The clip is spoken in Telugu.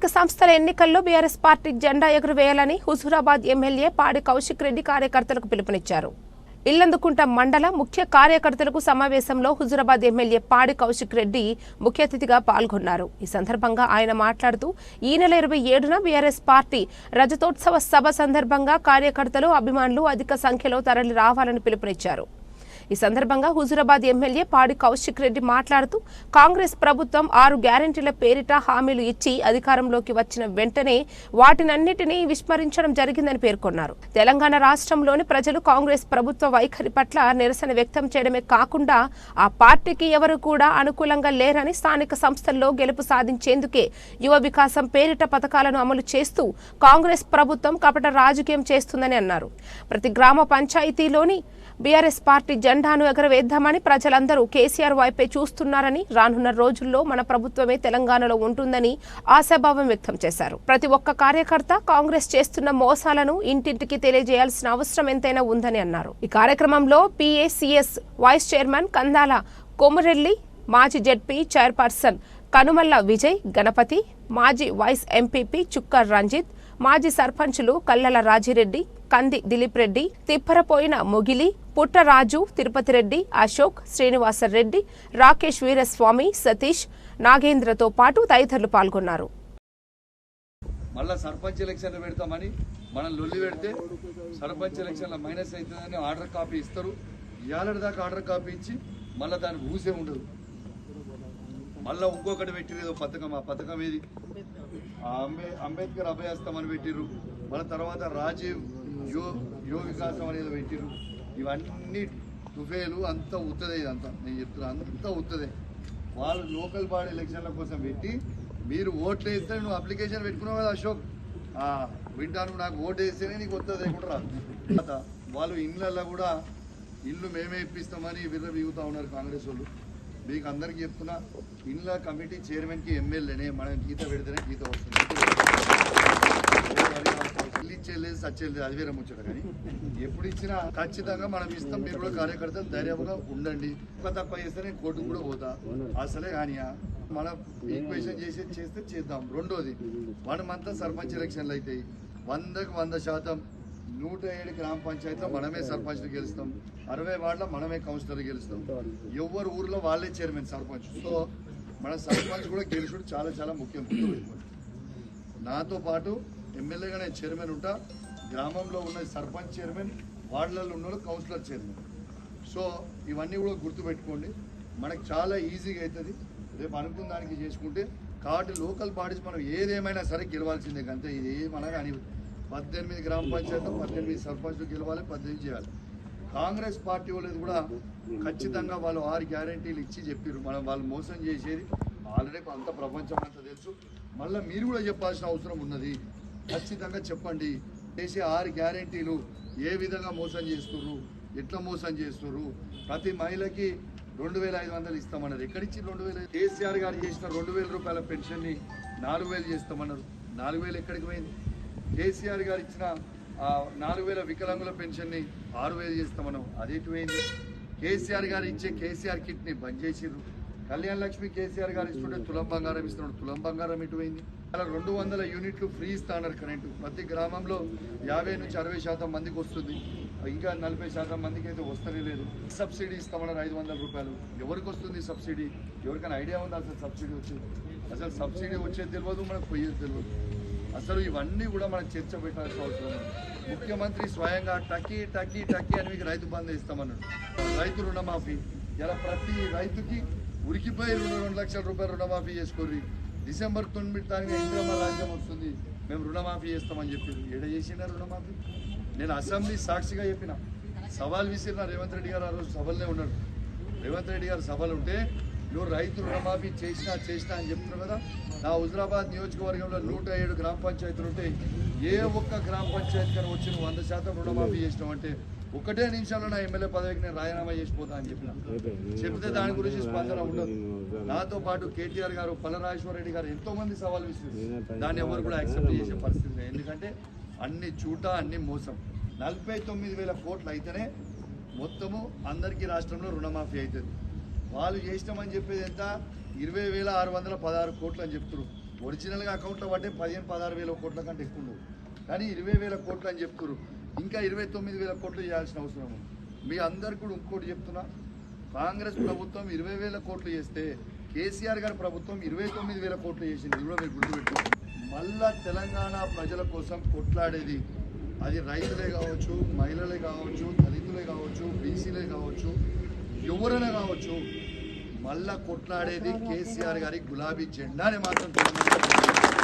స్థానిక సంస్థల ఎన్నికల్లో బీఆర్ఎస్ పార్టీ జెండా ఎగురవేయాలని హుజూరాబాద్ ఎమ్మెల్యే పాడి కౌశిక్ రెడ్డి కార్యకర్తలకు పిలుపునిచ్చారు. ఇల్లందుకుంట మండల ముఖ్య కార్యకర్తలకు సమావేశంలో హుజూరాబాద్ ఎమ్మెల్యే పాడి కౌశిక్ రెడ్డి ముఖ్య అతిథిగా పాల్గొన్నారు. ఈ సందర్భంగా ఆయన మాట్లాడుతూ ఈ నెల 27న బీఆర్ఎస్ పార్టీ రజతోత్సవ సభ సందర్భంగా కార్యకర్తలు అభిమానులు అధిక సంఖ్యలో తరలి రావాలని పిలుపునిచ్చారు. ఈ సందర్భంగా హుజూరాబాద్ ఎమ్మెల్యే పాడి కౌశిక్ రెడ్డి మాట్లాడుతూ కాంగ్రెస్ ప్రభుత్వం 6 గ్యారెంటీల పేరిట హామీలు ఇచ్చి అధికారంలోకి వచ్చిన వెంటనే వాటినన్నిటినీ విస్మరించడం జరిగిందని పేర్కొన్నారు. తెలంగాణ రాష్ట్రంలోని ప్రజలు కాంగ్రెస్ ప్రభుత్వ వైఖరి పట్ల నిరసన వ్యక్తం చేయడమే కాకుండా ఆ పార్టీకి ఎవరు కూడా అనుకూలంగా లేరని, స్థానిక సంస్థల్లో గెలుపు సాధించేందుకే యువ వికాసం పేరిట పథకాలను అమలు చేస్తూ కాంగ్రెస్ ప్రభుత్వం కపట రాజకీయం చేస్తుందని అన్నారు. ప్రతి గ్రామ పంచాయతీలోని బీఆర్ఎస్ పార్టీ జెండాను ఎగరవేద్దామని ప్రజలందరూ కేసీఆర్ వైపే చూస్తున్నారని, రానున్న రోజుల్లో మన ప్రభుత్వమే తెలంగాణలో ఉంటుందని ఆశాభావం వ్యక్తం చేశారు. ప్రతి ఒక్క కార్యకర్త కాంగ్రెస్ చేస్తున్న మోసాలను ఇంటింటికి తెలియజేయాల్సిన అవసరం ఎంతైనా ఉందని అన్నారు. ఈ కార్యక్రమంలో PACS vice chairman Kandala Komurelli, మాజీ జెడ్పీ చైర్పర్సన్ కనుమల్ల విజయ్ గణపతి, మాజీ వైస్ ఎంపీపీ చుక్క రంజిత్, మాజీ సర్పంచులు కల్లల రాజిరెడ్డి, కంది దిలీప్ రెడ్డి, తిప్పరపోయిన మొగిలి, పుట్టరాజు, తిరుపతి రెడ్డి, అశోక్, శ్రీనివాసరెడ్డి, రాకేష్ వీరస్వామి, సతీష్, నాగేంద్రతో పాటు తదితరులు పాల్గొన్నారు. మళ్ళా సర్పంచ్ ఎలక్షన్లు పెడతామని మనం లొల్లి పెడితే సర్పంచ్ ఎలక్షన్ల మైనస్ అవుతుందని ఆర్డర్ కాపీ ఇస్తారు. ఇవాళ దాకా ఆర్డర్ కాపీ ఇచ్చి మళ్ళీ దానికి ఊసే ఉండదు. మళ్ళీ ఇంకొకటి పెట్టిరు ఏదో పథకం. ఆ పథకం ఏది? అంబేద్కర్ అభయాస్తమని పెట్టిర్రు. మళ్ళీ తర్వాత రాజీవ్ యువ వికాసం అనేది పెట్టిర్రు. ఇవన్నీ తుఫేలు, అంతా ఉత్తదే. ఇదంతా నేను చెప్తున్నా, అంతా ఉత్తదే. వాళ్ళు లోకల్ బాడీ ఎలక్షన్ల కోసం పెట్టి మీరు ఓట్లు వేస్తే నువ్వు అప్లికేషన్ పెట్టుకున్నావు కదా అశోక్, వింటాను నాకు ఓటు వేస్తేనే నీకు వస్తుంది కూడా రాదు. వాళ్ళు ఇళ్ళల్లో కూడా ఇల్లు మేమే ఇప్పిస్తామని విర్రబీగుతూ ఉన్నారు కాంగ్రెస్ వాళ్ళు. మీకు అందరికీ చెప్తున్నా, ఇళ్ళ కమిటీ చైర్మన్కి ఎమ్మెల్యేనే మనం గీత పెడితేనే గీత వస్తుంది. ఇల్లు ఇచ్చేది సచ్చేది అది వేరే ముచ్చట. కానీ ఎప్పుడు ఇచ్చినా ఖచ్చితంగా మనం ఇస్తాం. మీరు కూడా కార్యకర్తలు ధైర్యంగా ఉండండి. తక్కువ చేస్తే నేను కోర్టుకు కూడా పోతా. అసలే కానీ మనం ఈక్వేషన్ చేస్తే చేద్దాం. రెండోది, 1 month సర్పంచ్ ఎలక్షన్లు అవుతాయి. 100కు 100% 107 గ్రామ పంచాయతీలో మనమే సర్పంచ్లు గెలుస్తాం. 60 వార్డులో మనమే కౌన్సిలర్లు గెలుస్తాం. ఎవరు ఊర్లో వాళ్ళే చైర్మన్ సర్పంచ్. సో మన సర్పంచ్ కూడా గెలుచుడు చాలా చాలా ముఖ్యం. నాతో పాటు ఎమ్మెల్యేగా నేను చైర్మన్ ఉంటా. గ్రామంలో ఉన్న సర్పంచ్ చైర్మన్, వార్డులలో ఉన్న కౌన్సిలర్ చైర్మన్. సో ఇవన్నీ కూడా గుర్తుపెట్టుకోండి. మనకు చాలా ఈజీగా అవుతుంది రేపు అనుకున్న దానికి చేసుకుంటే. కాబట్టి లోకల్ బాడీస్ మనం ఏదేమైనా సరే గెలవాల్సిందే. అంతే. ఇది ఏమన్నా కానీ 18 గ్రామ పంచాయతీలో 18 సర్పంచ్లు గెలవాలి, 18 చేయాలి. కాంగ్రెస్ పార్టీ వాళ్ళది కూడా ఖచ్చితంగా వాళ్ళు 6 గ్యారెంటీలు ఇచ్చి చెప్పారు. మనం వాళ్ళు మోసం చేసేది ఆల్రెడీ అంత ప్రపంచం అంతా తెలుసు. మళ్ళీ మీరు కూడా చెప్పాల్సిన అవసరం ఉన్నది. ఖచ్చితంగా చెప్పండి. చేసే 6 గ్యారెంటీలు ఏ విధంగా మోసం చేస్తున్నారు, ఎట్లా మోసం చేస్తున్నారు. ప్రతి మహిళకి 2500 ఇస్తామన్నారు. ఎక్కడిచ్చి 2000? కేసీఆర్ గారు చేసిన 2000 రూపాయల పెన్షన్ని 4000 చేస్తామన్నారు. 4000 ఎక్కడికి పోయింది? కేసీఆర్ గారు ఇచ్చిన 4000 వికలాంగుల పెన్షన్ని 6000 చేస్తామన్నాం. అదేటి పోయింది? కేసీఆర్ గారు ఇచ్చే కేసీఆర్ కిట్ని బంద్ చేసిర్రు. కళ్యాణ లక్ష్మి కేసీఆర్ గారు ఇస్తుంటే తులం బంగారం ఇస్తున్నాడు. తులం బంగారం ఎటు పోయింది? అలా 200 యూనిట్లు ఫ్రీ ఇస్తాన్నారు కరెంటు. ప్రతి గ్రామంలో 50 నుంచి 60% మందికి వస్తుంది. ఇంకా 40% మందికి అయితే వస్తూనే లేదు. సబ్సిడీ ఇస్తామన్నారు 500 రూపాయలు. ఎవరికి వస్తుంది సబ్సిడీ? ఎవరికైనా ఐడియా ఉందా అసలు సబ్సిడీ వచ్చేది? అసలు సబ్సిడీ వచ్చేది తెలియదు, మనకు పోయేది తెలియదు. అసలు ఇవన్నీ కూడా మనం చర్చ పెట్టాల్సిన అవసరం ఉంది. ముఖ్యమంత్రి స్వయంగా టకీ టకీ టకీ అని మీకు రైతు బంధు ఇస్తామన్నాడు. రైతు రుణమాఫీ ఇలా ప్రతి రైతుకి ఉరికిపోయి 2 లక్షల రూపాయలు రుణమాఫీ చేసుకోర్రి. డిసెంబర్ 9 తారీఖున ఇంద్రమ్మ రాజ్యం వస్తుంది, మేము రుణమాఫీ చేస్తామని చెప్పారు. ఏడ చేసిన రుణమాఫీ? నేను అసెంబ్లీ సాక్షిగా చెప్పిన, సవాల్ విసిరిన రేవంత్ రెడ్డి గారు. ఆ రోజు సభలనే ఉన్నాడు. రేవంత్ రెడ్డి గారు సభలు ఉంటే నువ్వు రైతు రుణమాఫీ చేసినా అని చెప్తున్నావు కదా. నా హుజూరాబాద్ నియోజకవర్గంలో 107 గ్రామ పంచాయతీలు ఉంటే ఏ ఒక్క గ్రామ పంచాయతీ కానీ వచ్చి నువ్వు 100% రుణమాఫీ చేసినావు అంటే 1 నిమిషంలో నా ఎమ్మెల్యే పదవికి నేను రాజీనామా చేసిపోతా అని చెప్పిన. చెప్తే దాని గురించి స్పందన ఉండదు. నాతో పాటు కేటీఆర్ గారు, పల్లరాజేశ్వర రెడ్డి గారు ఎంతోమంది సవాల్ విసిరారు. దాన్ని ఎవరు కూడా యాక్సెప్ట్ చేసే పరిస్థితి లేదు. ఎందుకంటే అన్ని చూట, అన్ని మోసం. 49,000 కోట్లు అయితేనే మొత్తము అందరికీ రాష్ట్రంలో రుణమాఫీ అవుతుంది. వాళ్ళు చేసినామని చెప్పేది ఎంత? 20,616 కోట్లు అని చెప్తున్నారు. ఒరిజినల్గా అకౌంట్లో పట్టే 15-16 వేల కోట్ల కంటే ఎక్కువ ఉండవు, కానీ 20,000 కోట్లు అని చెప్తున్నారు. ఇంకా 29,000 కోట్లు చేయాల్సిన అవసరం ఉంది. మీ అందరికి కూడా ఇంకోటి చెప్తున్నా, కాంగ్రెస్ ప్రభుత్వం 20,000 కోట్లు చేస్తే కేసీఆర్ గారి ప్రభుత్వం 29,000 కోట్లు చేసింది. ఇది కూడా మీరు గుర్తుపెట్టుకోండి. మళ్ళా తెలంగాణ ప్రజల కోసం కొట్లాడేది అది రైతులే కావచ్చు, మహిళలే కావచ్చు, దళితులే కావచ్చు, బీసీలే కావచ్చు, ఎవరైనా కావచ్చు, మళ్ళా కొట్లాడేది కేసీఆర్ గారి గులాబీ జెండాని మాత్రం